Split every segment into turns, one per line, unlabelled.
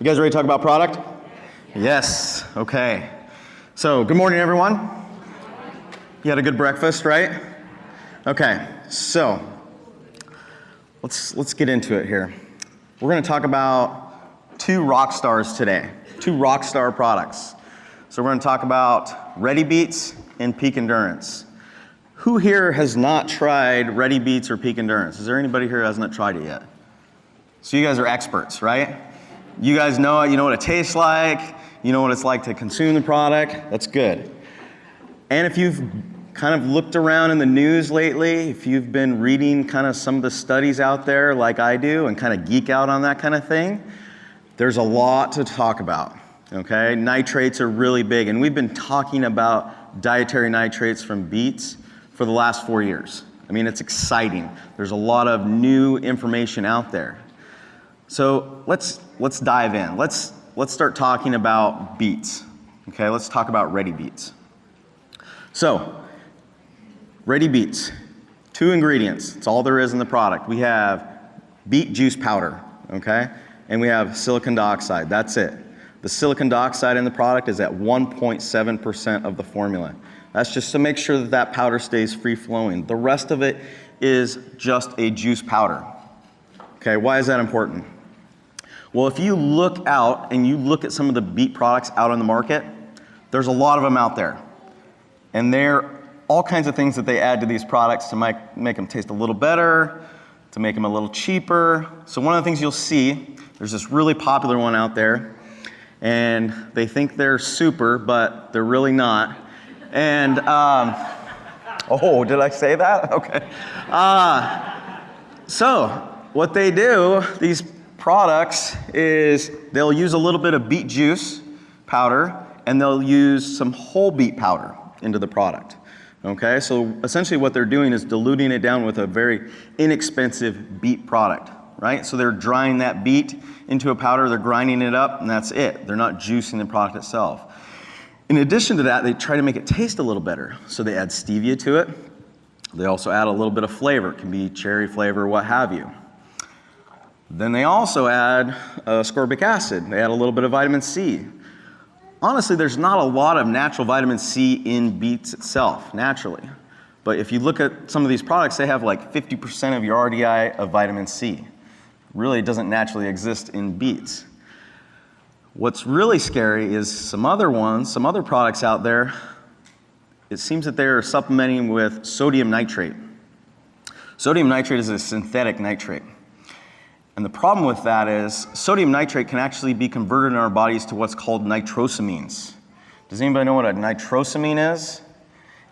You guys ready to talk about product? Yes, okay. So, good morning everyone. You had a good breakfast, right? Okay, so let's get into it here. We're going to talk about two rock stars today, two rock star products. So we're going to talk about RediBeets and Peak Endurance. Who here has not tried RediBeets or Peak Endurance? Is there anybody here who has not tried it yet? So you guys are experts, right? You guys know it, you know what it tastes like, you know what it's like to consume the product. That's good. And if you've kind of looked around in the news lately, if you've been reading kind of some of the studies out there like I do and kind of geek out on that kind of thing, there's a lot to talk about, okay? Nitrates are really big, and we've been talking about dietary nitrates from beets for the last 4 years. I mean, it's exciting. There's a lot of new information out there. So let's dive in. Let's start talking about beets, okay? Let's talk about RediBeets. So, RediBeets, 2 ingredients. That's all there is in the product. We have beet juice powder, okay? And we have silicon dioxide. That's it. The silicon dioxide in the product is at 1.7% of the formula. That's just to make sure that that powder stays free-flowing. The rest of it is just a juice powder. Okay, why is that important? Well, if you look out and you look at some of the beet products out on the market, there's a lot of them out there. And they're all kinds of things that they add to these products to make them taste a little better, to make them a little cheaper. So one of the things you'll see, there's this really popular one out there, and they think they're super, but they're really not. And, oh, did I say that? Okay. So what they do, these products, is they'll use a little bit of beet juice powder, and they'll use some whole beet powder into the product. Okay, so essentially what they're doing is diluting it down with a very inexpensive beet product, right? So they're drying that beet into a powder, they're grinding it up, and that's it. They're not juicing the product itself. In addition to that, they try to make it taste a little better. So they add stevia to it. They also add a little bit of flavor. It can be cherry flavor, what have you. Then they also add ascorbic acid. They add a little bit of vitamin C. Honestly, there's not a lot of natural vitamin C in beets itself, naturally. But if you look at some of these products, they have like 50% of your RDI of vitamin C. Really, it doesn't naturally exist in beets. What's really scary is some other products out there, it seems that they're supplementing with sodium nitrate. Sodium nitrate is a synthetic nitrate. And the problem with that is sodium nitrate can actually be converted in our bodies to what's called nitrosamines. Does anybody know what a nitrosamine is?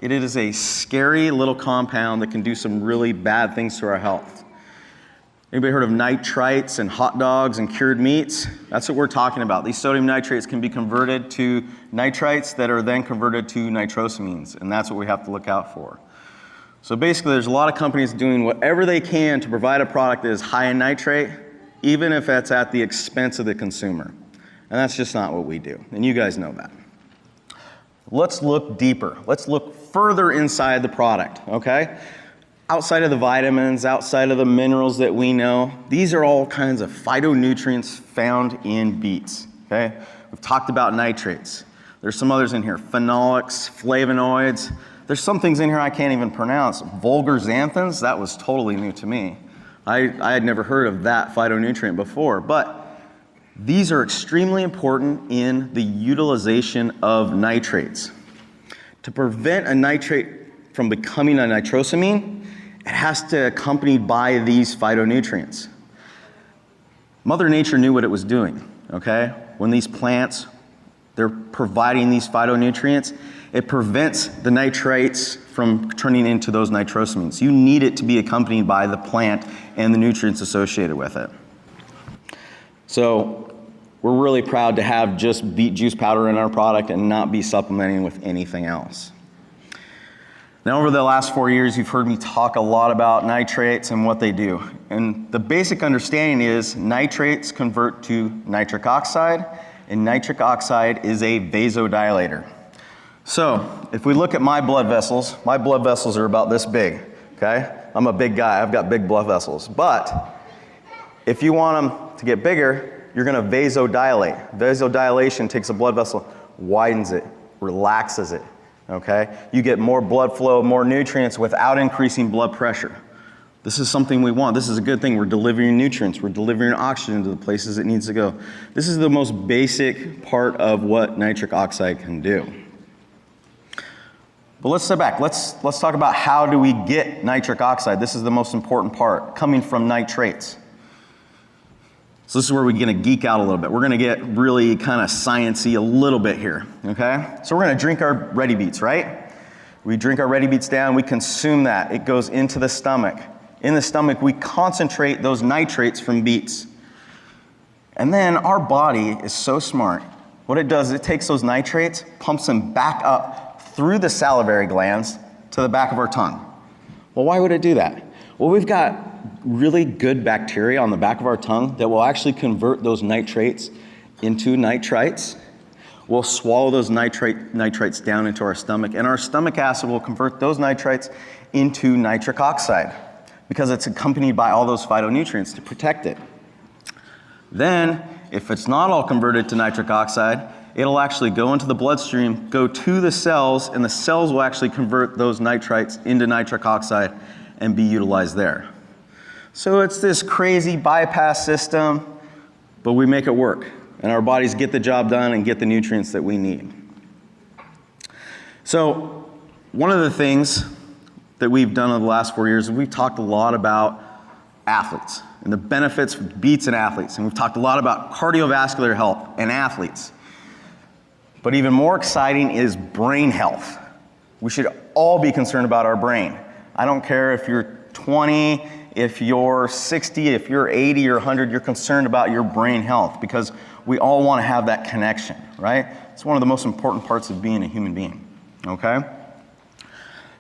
It is a scary little compound that can do some really bad things to our health. Anybody heard of nitrites and hot dogs and cured meats? That's what we're talking about. These sodium nitrates can be converted to nitrites that are then converted to nitrosamines, and that's what we have to look out for. So basically, there's a lot of companies doing whatever they can to provide a product that is high in nitrate, even if that's at the expense of the consumer. And that's just not what we do, and you guys know that. Let's look deeper. Let's look further inside the product, okay? Outside of the vitamins, outside of the minerals that we know, these are all kinds of phytonutrients found in beets, okay? We've talked about nitrates. There's some others in here, phenolics, flavonoids. There's some things in here I can't even pronounce. Vulgar xanthins, that was totally new to me. I had never heard of that phytonutrient before, but these are extremely important in the utilization of nitrates. To prevent a nitrate from becoming a nitrosamine, it has to be accompanied by these phytonutrients. Mother Nature knew what it was doing, okay? When these plants, they're providing these phytonutrients, it prevents the nitrates from turning into those nitrosamines. You need it to be accompanied by the plant and the nutrients associated with it. So we're really proud to have just beet juice powder in our product and not be supplementing with anything else. Now, over the last 4 years, you've heard me talk a lot about nitrates and what they do. And the basic understanding is nitrates convert to nitric oxide, and nitric oxide is a vasodilator. So, if we look at my blood vessels are about this big, okay? I'm a big guy, I've got big blood vessels. But if you want them to get bigger, you're gonna vasodilate. Vasodilation takes a blood vessel, widens it, relaxes it, okay? You get more blood flow, more nutrients without increasing blood pressure. This is something we want. This is a good thing. We're delivering nutrients. We're delivering oxygen to the places it needs to go. This is the most basic part of what nitric oxide can do. But let's step back. Let's talk about how do we get nitric oxide. This is the most important part, coming from nitrates. So this is where we're gonna geek out a little bit. We're gonna get really kind of science-y a little bit here, okay? So we're gonna drink our RediBeets, right? We drink our RediBeets down, we consume that. It goes into the stomach. In the stomach, we concentrate those nitrates from beets. And then our body is so smart. What it does is it takes those nitrates, pumps them back up through the salivary glands to the back of our tongue. Well, why would it do that? Well, we've got really good bacteria on the back of our tongue that will actually convert those nitrates into nitrites. We'll swallow those nitrates down into our stomach, and our stomach acid will convert those nitrites into nitric oxide, because it's accompanied by all those phytonutrients to protect it. Then, if it's not all converted to nitric oxide, it'll actually go into the bloodstream, go to the cells, and the cells will actually convert those nitrites into nitric oxide and be utilized there. So it's this crazy bypass system, but we make it work, and our bodies get the job done and get the nutrients that we need. So one of the things that we've done in the last 4 years, we've talked a lot about athletes and the benefits of beets in athletes. And we've talked a lot about cardiovascular health and athletes. But even more exciting is brain health. We should all be concerned about our brain. I don't care if you're 20, if you're 60, if you're 80 or 100, you're concerned about your brain health, because we all want to have that connection, right? It's one of the most important parts of being a human being, okay?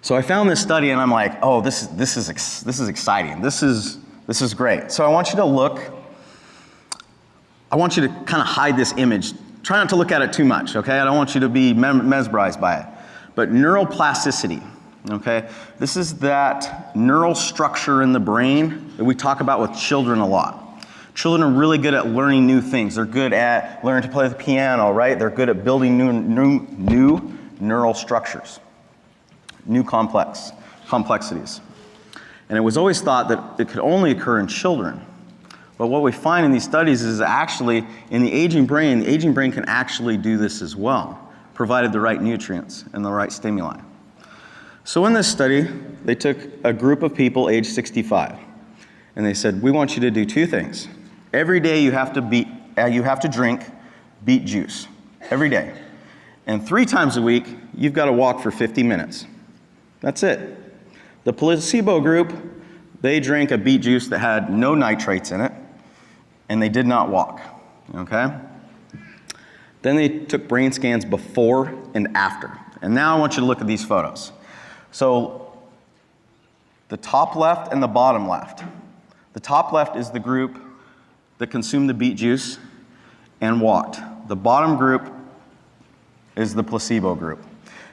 So I found this study and I'm like, oh, this is exciting. This is great. So I want you to look. I want you to kind of hide this image. Try not to look at it too much, okay? I don't want you to be mesmerized by it. But neuroplasticity, okay? This is that neural structure in the brain that we talk about with children a lot. Children are really good at learning new things. They're good at learning to play the piano, right? They're good at building new neural structures. New complexities. And it was always thought that it could only occur in children. But what we find in these studies is actually in the aging brain can actually do this as well, provided the right nutrients and the right stimuli. So in this study, they took a group of people aged 65, and they said, we want you to do two things. Every day you have to drink beet juice, every day. And 3 times a week, you've got to walk for 50 minutes. That's it. The placebo group, they drank a beet juice that had no nitrates in it, and they did not walk, okay? Then they took brain scans before and after. And now I want you to look at these photos. So the top left and the bottom left. The top left is the group that consumed the beet juice and walked. The bottom group is the placebo group.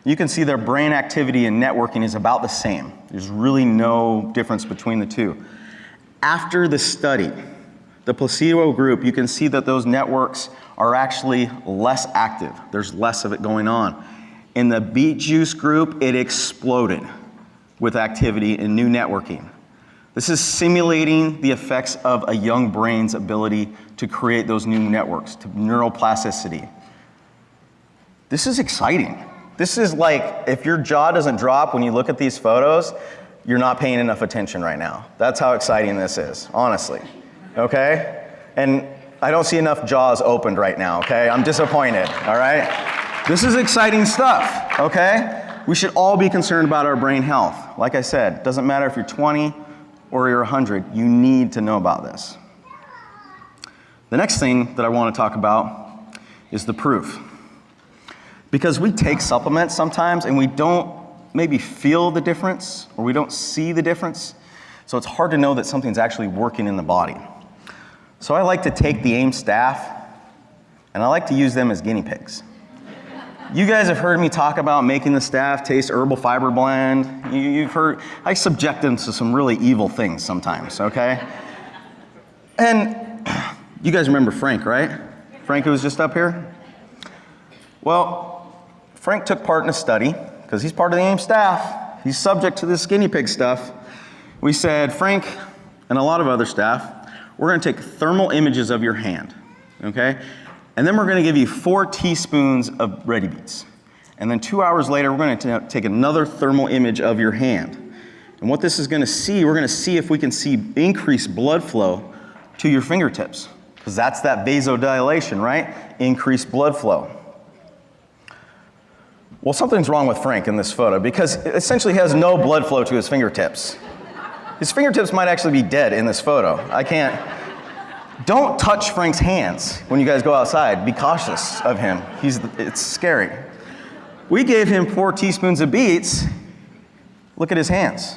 You can see their brain activity and networking is about the same. There's really no difference between the two. After the study, the placebo group, you can see that those networks are actually less active. There's less of it going on. In the beet juice group, it exploded with activity and new networking. This is simulating the effects of a young brain's ability to create those new networks, to neuroplasticity. This is exciting. This is like, if your jaw doesn't drop when you look at these photos, you're not paying enough attention right now. That's how exciting this is, honestly, okay? And I don't see enough jaws opened right now, okay? I'm disappointed, all right? This is exciting stuff, okay? We should all be concerned about our brain health. Like I said, it doesn't matter if you're 20 or you're 100, you need to know about this. The next thing that I want to talk about is the proof. Because we take supplements sometimes and we don't maybe feel the difference, or we don't see the difference. So it's hard to know that something's actually working in the body. So I like to take the AIM staff and I like to use them as guinea pigs. You guys have heard me talk about making the staff taste herbal fiber blend. You've heard, I subject them to some really evil things sometimes, okay? And You guys remember Frank, right? Frank who was just up here? Well, Frank took part in a study, because he's part of the AIM staff. He's subject to this guinea pig stuff. We said, Frank, and a lot of other staff, we're going to take thermal images of your hand, okay? And then we're going to give you 4 teaspoons of RediBeets. And then 2 hours later, we're going to take another thermal image of your hand. And what this is going to see, we're going to see if we can see increased blood flow to your fingertips. Because that's that vasodilation, right? Increased blood flow. Well, something's wrong with Frank in this photo because essentially he has no blood flow to his fingertips. His fingertips might actually be dead in this photo. I can't. Don't touch Frank's hands when you guys go outside. Be cautious of him. It's scary. We gave him 4 teaspoons of beets. Look at his hands.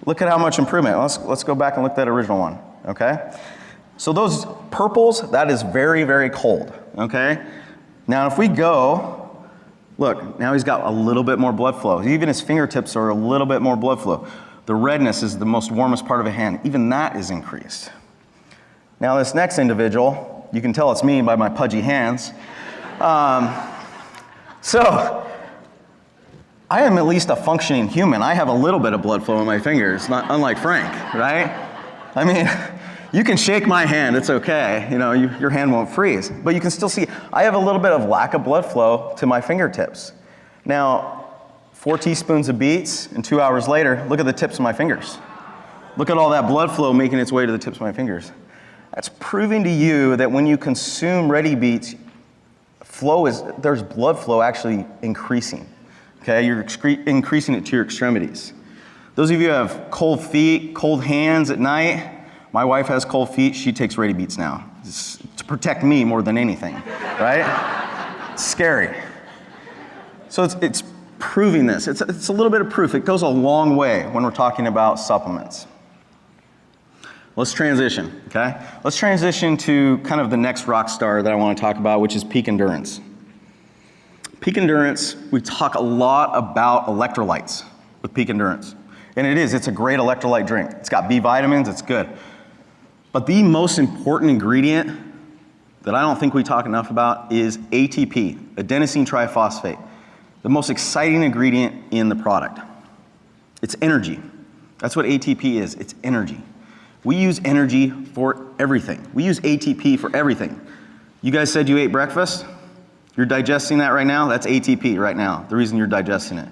Look at how much improvement. Let's go back and look at that original one, okay? So those purples, that is very, very cold, okay? Now if we go, look, now he's got a little bit more blood flow. Even his fingertips are a little bit more blood flow. The redness is the most warmest part of a hand. Even that is increased. Now this next individual, you can tell it's me by my pudgy hands. So I am at least a functioning human. I have a little bit of blood flow in my fingers, not unlike Frank, right? I mean, you can shake my hand, it's okay. You know, your hand won't freeze. But you can still see, I have a little bit of lack of blood flow to my fingertips. Now, 4 teaspoons of beets, and 2 hours later, look at the tips of my fingers. Look at all that blood flow making its way to the tips of my fingers. That's proving to you that when you consume RediBeets, there's blood flow actually increasing. Okay, you're increasing it to your extremities. Those of you who have cold feet, cold hands at night, my wife has cold feet, she takes RediBeets now. It's to protect me more than anything, right? It's scary. So it's proving this. It's a little bit of proof. It goes a long way when we're talking about supplements. Let's transition, okay? Let's transition to kind of the next rock star that I want to talk about, which is peak endurance. Peak endurance, we talk a lot about electrolytes with peak endurance. And it's a great electrolyte drink. It's got B vitamins, it's good. But the most important ingredient that I don't think we talk enough about is ATP, adenosine triphosphate. The most exciting ingredient in the product. It's energy. That's what ATP is, it's energy. We use energy for everything. We use ATP for everything. You guys said you ate breakfast? You're digesting that right now? That's ATP right now, the reason you're digesting it.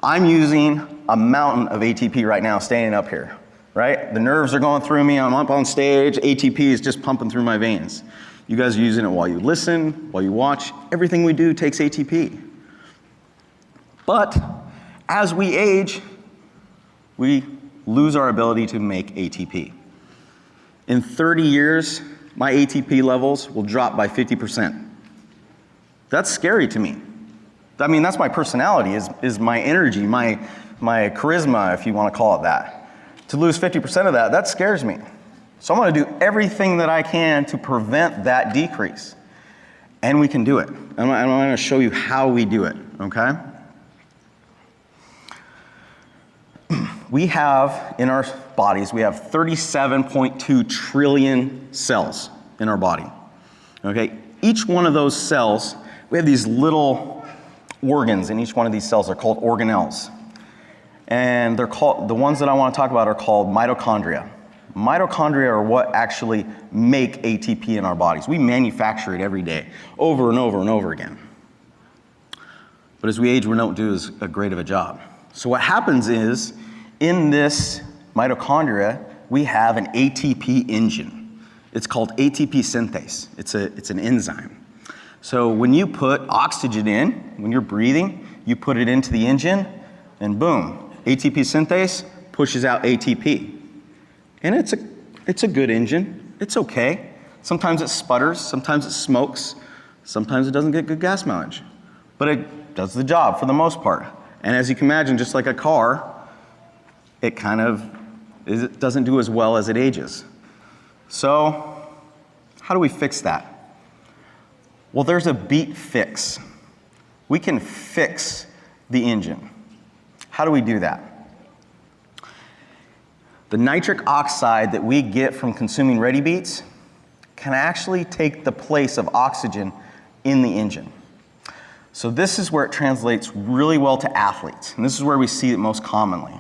I'm using a mountain of ATP right now standing up here, right? The nerves are going through me, I'm up on stage, ATP is just pumping through my veins. You guys are using it while you listen, while you watch. Everything we do takes ATP. But as we age, we lose our ability to make ATP. In 30 years, my ATP levels will drop by 50%. That's scary to me. I mean, that's my personality, is my energy, my charisma, if you want to call it that. To lose 50% of that scares me. So I'm going to do everything that I can to prevent that decrease. And we can do it. I'm going to show you how we do it, okay? We have, in our bodies, we have 37.2 trillion cells in our body, okay? Each one of those cells, we have these little organs in each one of these cells. They're called organelles. And the ones that I want to talk about are called mitochondria. Mitochondria are what actually make ATP in our bodies. We manufacture it every day, over and over and over again. But as we age, we don't do as great of a job. So what happens is, in this mitochondria, we have an ATP engine. It's called ATP synthase. It's an enzyme. So when you put oxygen in, when you're breathing, you put it into the engine, and boom, ATP synthase pushes out ATP. And it's a good engine. It's okay. Sometimes it sputters, sometimes it smokes, sometimes it doesn't get good gas mileage. But it does the job for the most part. And as you can imagine, just like a car, it doesn't do as well as it ages. So how do we fix that? Well, there's a beet fix. We can fix the engine. How do we do that? The nitric oxide that we get from consuming RediBeets can actually take the place of oxygen in the engine. So this is where it translates really well to athletes, and this is where we see it most commonly.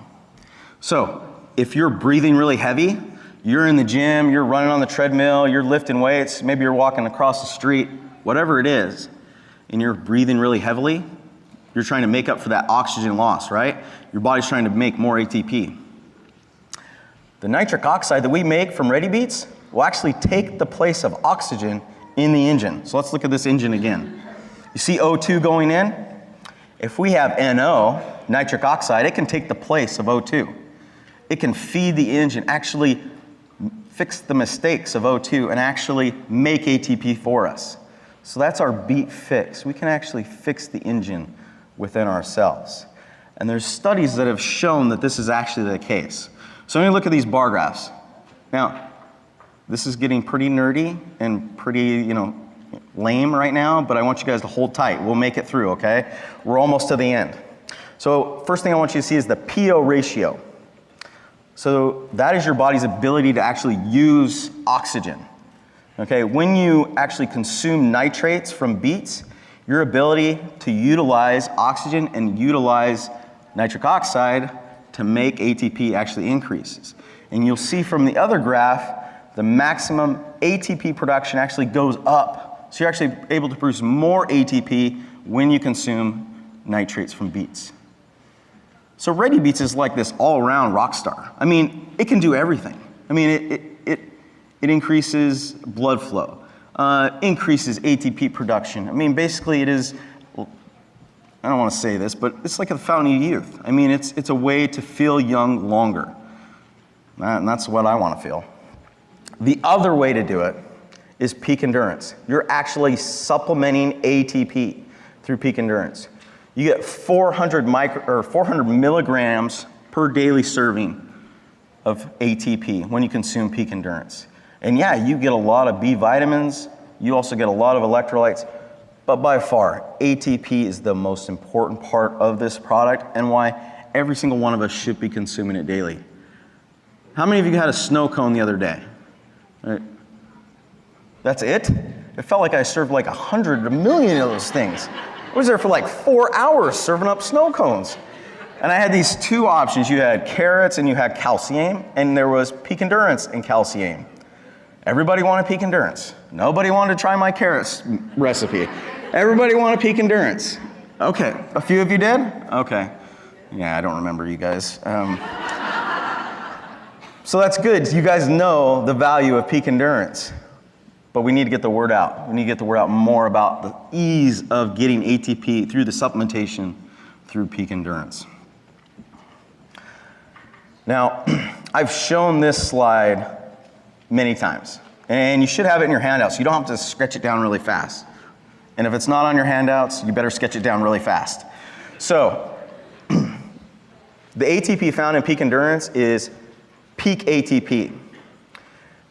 So if you're breathing really heavy, you're in the gym, you're running on the treadmill, you're lifting weights, maybe you're walking across the street, whatever it is, and you're breathing really heavily, you're trying to make up for that oxygen loss, right? Your body's trying to make more ATP. The nitric oxide that we make from RediBeets will actually take the place of oxygen in the engine. So let's look at this engine again. You see O2 going in? If we have NO, nitric oxide, it can take the place of O2. It can feed the engine, actually fix the mistakes of O2 and actually make ATP for us. So that's our beet fix. We can actually fix the engine within ourselves. And there's studies that have shown that this is actually the case. So let me look at these bar graphs. Now, this is getting pretty nerdy and pretty, lame right now, but I want you guys to hold tight. We'll make it through, okay? We're almost to the end. So first thing I want you to see is the Pio Ratio. So that is your body's ability to actually use oxygen. Okay, when you actually consume nitrates from beets, your ability to utilize oxygen and utilize nitric oxide to make ATP actually increases. And you'll see from the other graph, the maximum ATP production actually goes up. So you're actually able to produce more ATP when you consume nitrates from beets. So RediBeets is like this all-around rock star. I mean, it can do everything. I mean, it increases blood flow, increases ATP production. I mean, basically it is, I don't want to say this, but it's like a fountain of youth. I mean, it's a way to feel young longer. And that's what I want to feel. The other way to do it is peak endurance. You're actually supplementing ATP through peak endurance. You get 400 milligrams per daily serving of ATP when you consume peak endurance. And yeah, you get a lot of B vitamins, you also get a lot of electrolytes, but by far, ATP is the most important part of this product and why every single one of us should be consuming it daily. How many of you had a snow cone the other day? Right. That's it? It felt like I served like 100, a million of those things. I was there for like 4 hours serving up snow cones. And I had these two options. You had carrots and you had calcium, and there was peak endurance and calcium. Everybody wanted peak endurance. Nobody wanted to try my carrots recipe. Everybody wanted peak endurance. Okay, a few of you did? Okay. Yeah, I don't remember you guys. So that's good. You guys know the value of peak endurance. But we need to get the word out. We need to get the word out more about the ease of getting ATP through the supplementation through peak endurance. Now, I've shown this slide many times, and you should have it in your handouts. You don't have to sketch it down really fast. And if it's not on your handouts, you better sketch it down really fast. So, the ATP found in peak endurance is peak ATP.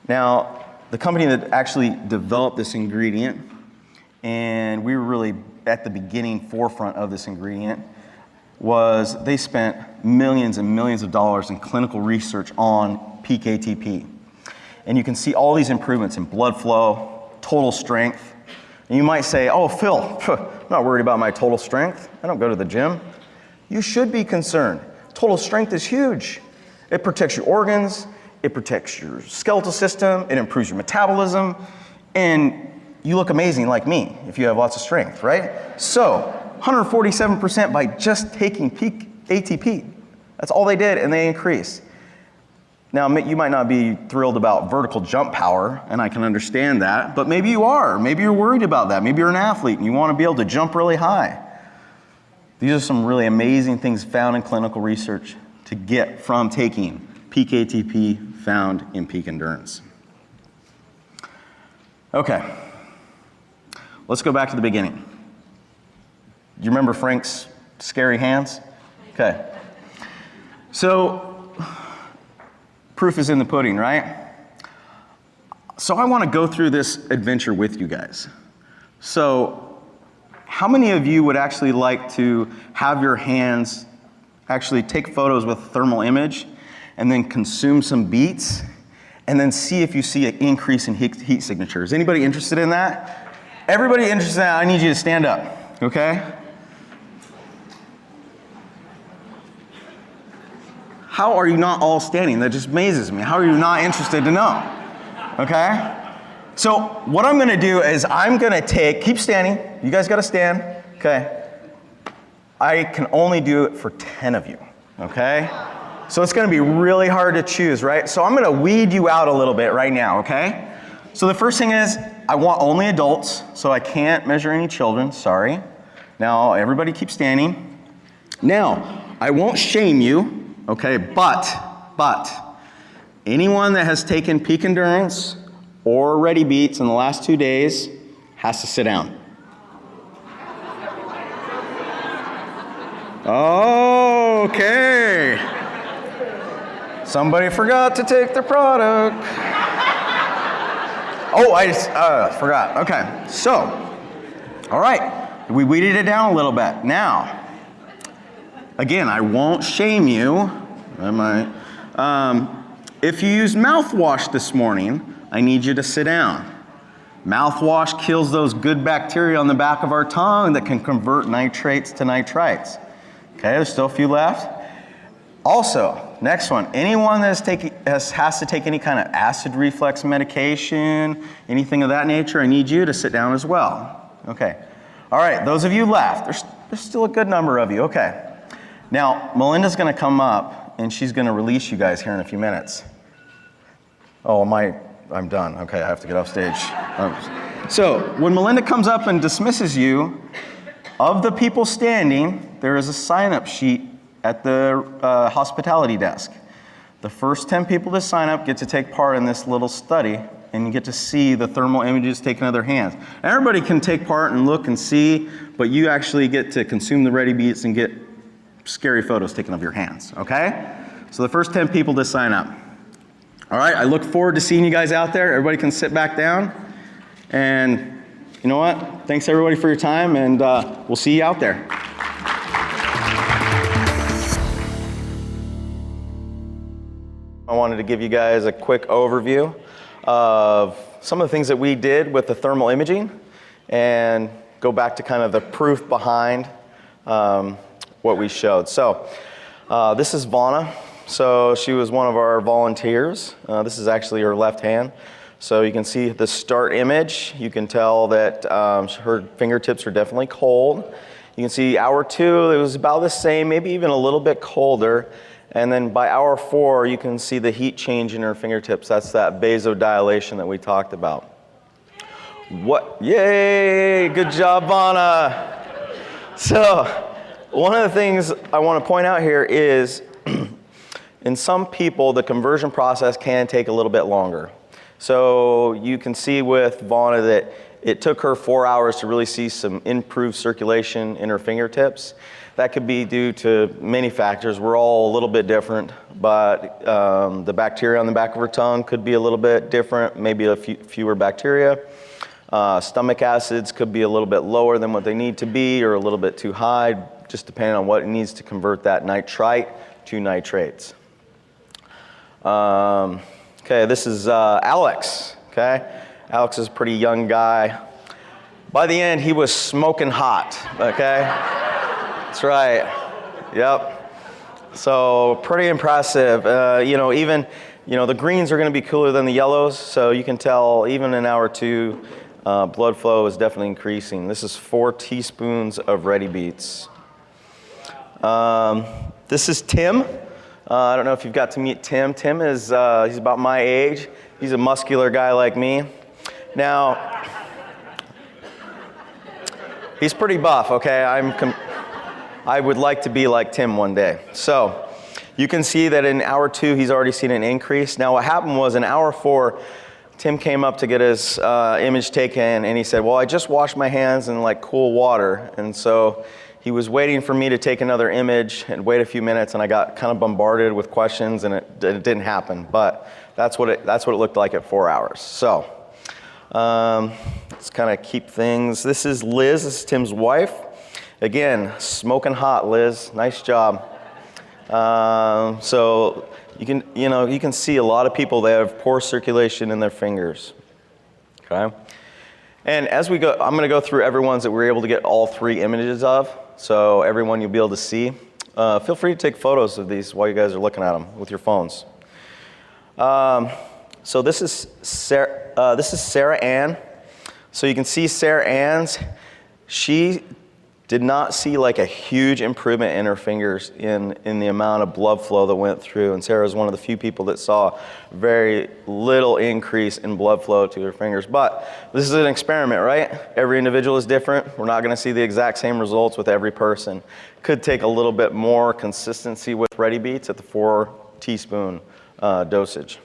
Now, the company that actually developed this ingredient, and we were really at the beginning forefront of this ingredient, was they spent millions and millions of dollars in clinical research on peak ATP. And you can see all these improvements in blood flow, total strength. And you might say, oh, Phil, I'm not worried about my total strength. I don't go to the gym. You should be concerned. Total strength is huge. It protects your organs. It protects your skeletal system, it improves your metabolism, and you look amazing like me if you have lots of strength, right? So, 147% by just taking peak ATP. That's all they did, and they increased. Now, you might not be thrilled about vertical jump power, and I can understand that, but maybe you are. Maybe you're worried about that. Maybe you're an athlete and you want to be able to jump really high. These are some really amazing things found in clinical research to get from taking peak ATP found in peak endurance. Okay, let's go back to the beginning. Do you remember Frank's scary hands? Okay, so proof is in the pudding, right? So I want to go through this adventure with you guys. So how many of you would actually like to have your hands actually take photos with thermal image and then consume some beets and then see if you see an increase in heat signatures. Anybody interested in that? Everybody interested in that, I need you to stand up, okay? How are you not all standing? That just amazes me. How are you not interested to know? Okay? So what I'm gonna do is I'm gonna keep standing. You guys gotta stand, okay? I can only do it for 10 of you, okay? So it's gonna be really hard to choose, right? So I'm gonna weed you out a little bit right now, okay? So the first thing is, I want only adults, so I can't measure any children, sorry. Now, everybody keep standing. Now, I won't shame you, okay, but, anyone that has taken Peak Endurance or RediBeets in the last 2 days has to sit down. Okay. Somebody forgot to take their product. Oh, I just forgot. Okay, so, all right, we weeded it down a little bit. Now, again, I won't shame you. I might. If you used mouthwash this morning, I need you to sit down. Mouthwash kills those good bacteria on the back of our tongue that can convert nitrates to nitrites. Okay, there's still a few left. Also, next one, anyone that has to take any kind of acid reflux medication, anything of that nature, I need you to sit down as well. Okay, all right, those of you left, there's still a good number of you, okay. Now, Melinda's gonna come up and she's gonna release you guys here in a few minutes. Oh, I'm done, okay, I have to get off stage. So, when Melinda comes up and dismisses you, of the people standing, there is a sign-up sheet at the hospitality desk. The first 10 people to sign up get to take part in this little study, and you get to see the thermal images taken out of their hands. Everybody can take part and look and see, but you actually get to consume the RediBeets and get scary photos taken of your hands, okay? So the first 10 people to sign up. All right, I look forward to seeing you guys out there. Everybody can sit back down, and you know what? Thanks everybody for your time, and we'll see you out there. I wanted to give you guys a quick overview of some of the things that we did with the thermal imaging and go back to kind of the proof behind what we showed. So this is Vonna. So she was one of our volunteers. This is actually her left hand. So you can see the start image. You can tell that her fingertips are definitely cold. You can see hour 2, it was about the same, maybe even a little bit colder. And then by hour 4, you can see the heat change in her fingertips. That's that vasodilation that we talked about. Yay, good job, Vonna. So one of the things I want to point out here is in some people, the conversion process can take a little bit longer. So you can see with Vonna that it took her 4 hours to really see some improved circulation in her fingertips. That could be due to many factors. We're all a little bit different, but the bacteria on the back of her tongue could be a little bit different, maybe a fewer bacteria. Stomach acids could be a little bit lower than what they need to be or a little bit too high, just depending on what it needs to convert that nitrite to nitrates. Okay, this is Alex, okay? Alex is a pretty young guy. By the end, he was smoking hot, okay? That's right, yep. So pretty impressive. Even the greens are gonna be cooler than the yellows, so you can tell even in hour 2, blood flow is definitely increasing. This is 4 teaspoons of RediBeets. This is Tim. I don't know if you've got to meet Tim. Tim is, he's about my age. He's a muscular guy like me. Now, he's pretty buff, okay? I would like to be like Tim one day. So, you can see that in hour 2, he's already seen an increase. Now, what happened was in hour 4, Tim came up to get his image taken, and he said, well, I just washed my hands in like cool water. And so, he was waiting for me to take another image and wait a few minutes, and I got kind of bombarded with questions, and it didn't happen. But that's what it looked like at 4 hours. So let's kind of keep things. This is Liz. This is Tim's wife. Again, smoking hot, Liz. Nice job. So you can see a lot of people, they have poor circulation in their fingers. Okay. And as we go, I'm going to go through every ones that we're able to get all 3 images of. So everyone you'll be able to see. Feel free to take photos of these while you guys are looking at them with your phones. So this is Sarah Ann. So you can see Sarah Ann's. She did not see like a huge improvement in her fingers in the amount of blood flow that went through. And Sarah is one of the few people that saw very little increase in blood flow to her fingers. But this is an experiment, right? Every individual is different. We're not going to see the exact same results with every person. Could take a little bit more consistency with RediBeets at the 4 teaspoon dosage.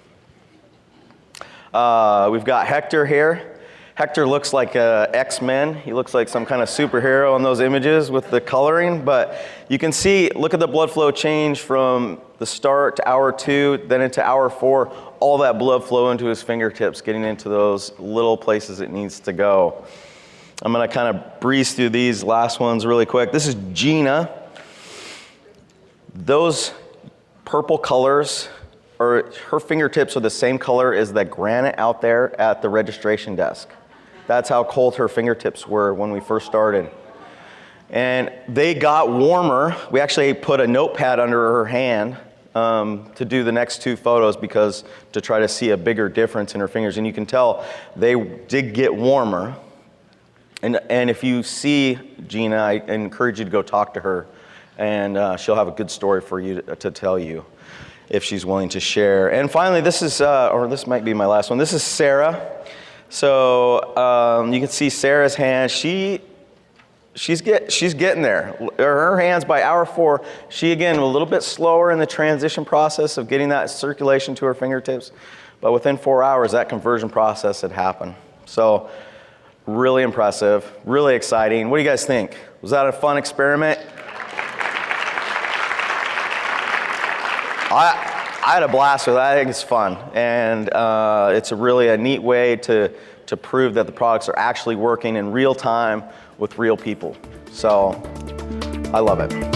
We've got Hector here. Hector looks like X-Men. He looks like some kind of superhero in those images with the coloring, but you can see, look at the blood flow change from the start to hour 2, then into hour 4, all that blood flow into his fingertips, getting into those little places it needs to go. I'm gonna kind of breeze through these last ones really quick. This is Gina. Those purple colors, or her fingertips are the same color as the granite out there at the registration desk. That's how cold her fingertips were when we first started. And they got warmer. We actually put a notepad under her hand to do the next 2 photos to try to see a bigger difference in her fingers. And you can tell they did get warmer. And if you see Gina, I encourage you to go talk to her, and she'll have a good story for you to tell you if she's willing to share. And finally, this is, or this might be my last one. This is Sarah. So you can see Sarah's hand. She's getting there. Her hands by hour 4. She again a little bit slower in the transition process of getting that circulation to her fingertips, but within 4 hours that conversion process had happened. So really impressive, really exciting. What do you guys think? Was that a fun experiment? I had a blast with it. I think it's fun, and it's really a neat way to prove that the products are actually working in real time with real people. So I love it.